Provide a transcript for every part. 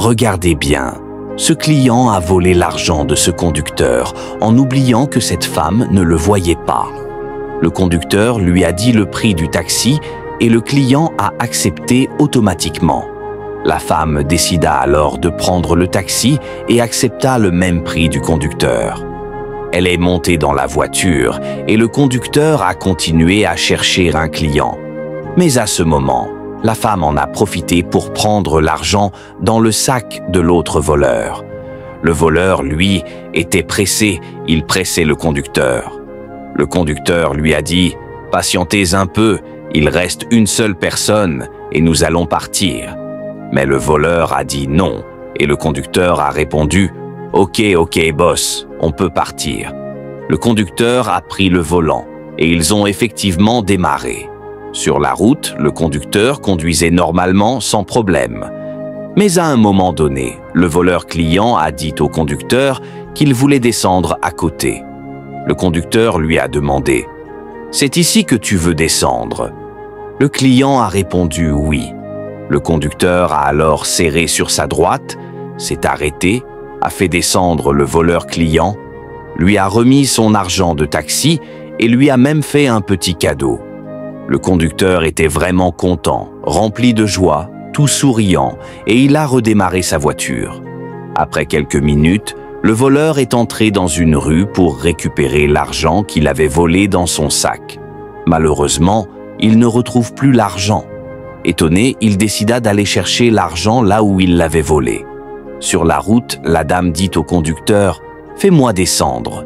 Regardez bien, ce client a volé l'argent de ce conducteur en oubliant que cette femme ne le voyait pas. Le conducteur lui a dit le prix du taxi et le client a accepté automatiquement. La femme décida alors de prendre le taxi et accepta le même prix du conducteur. Elle est montée dans la voiture et le conducteur a continué à chercher un client. Mais à ce moment, la femme en a profité pour prendre l'argent dans le sac de l'autre voleur. Le voleur, lui, était pressé, il pressait le conducteur. Le conducteur lui a dit « Patientez un peu, il reste une seule personne et nous allons partir ». Mais le voleur a dit non et le conducteur a répondu « Ok, boss, on peut partir ». Le conducteur a pris le volant et ils ont effectivement démarré. Sur la route, le conducteur conduisait normalement sans problème. Mais à un moment donné, le voleur client a dit au conducteur qu'il voulait descendre à côté. Le conducteur lui a demandé « C'est ici que tu veux descendre ?» Le client a répondu « Oui ». Le conducteur a alors serré sur sa droite, s'est arrêté, a fait descendre le voleur client, lui a remis son argent de taxi et lui a même fait un petit cadeau. Le conducteur était vraiment content, rempli de joie, tout souriant, et il a redémarré sa voiture. Après quelques minutes, le voleur est entré dans une rue pour récupérer l'argent qu'il avait volé dans son sac. Malheureusement, il ne retrouve plus l'argent. Étonné, il décida d'aller chercher l'argent là où il l'avait volé. Sur la route, la dame dit au conducteur « Fais-moi descendre ».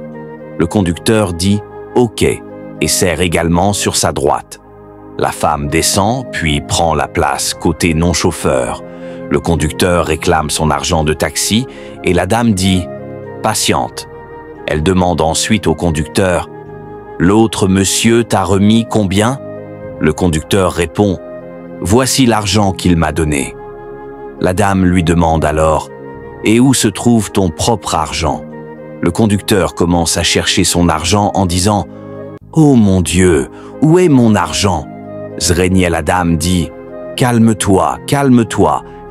Le conducteur dit « Ok » et serre également sur sa droite. La femme descend, puis prend la place côté non-chauffeur. Le conducteur réclame son argent de taxi et la dame dit « Patiente ». Elle demande ensuite au conducteur « L'autre monsieur t'a remis combien ?» Le conducteur répond « Voici l'argent qu'il m'a donné ». La dame lui demande alors « Et où se trouve ton propre argent ?» Le conducteur commence à chercher son argent en disant « Oh mon Dieu, où est mon argent ?» La dame dit « Calme-toi,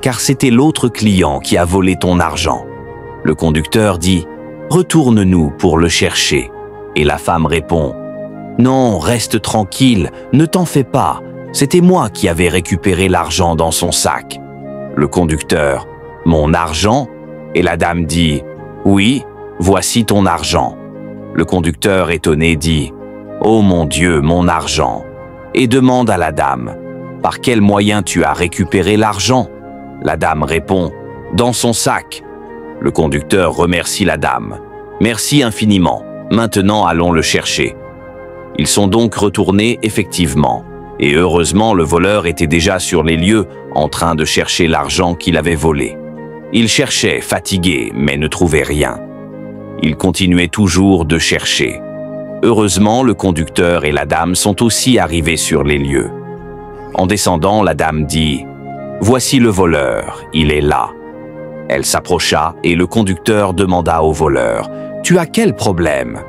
car c'était l'autre client qui a volé ton argent. » Le conducteur dit « Retourne-nous pour le chercher. » Et la femme répond « Non, reste tranquille, ne t'en fais pas. C'était moi qui avais récupéré l'argent dans son sac. » Le conducteur « Mon argent ?» Et la dame dit « Oui, voici ton argent. » Le conducteur étonné dit « Oh mon Dieu, mon argent !» et demande à la dame « Par quel moyen tu as récupéré l'argent ?» La dame répond « Dans son sac. » Le conducteur remercie la dame « Merci infiniment, maintenant allons le chercher. » Ils sont donc retournés effectivement, et heureusement le voleur était déjà sur les lieux en train de chercher l'argent qu'il avait volé. Il cherchait, fatigué, mais ne trouvait rien. Il continuait toujours de chercher. Heureusement, le conducteur et la dame sont aussi arrivés sur les lieux. En descendant, la dame dit « Voici le voleur, il est là. » Elle s'approcha et le conducteur demanda au voleur « Tu as quel problème ?»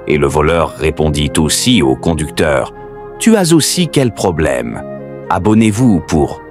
Et le voleur répondit aussi au conducteur « Tu as aussi quel problème? Abonnez-vous pour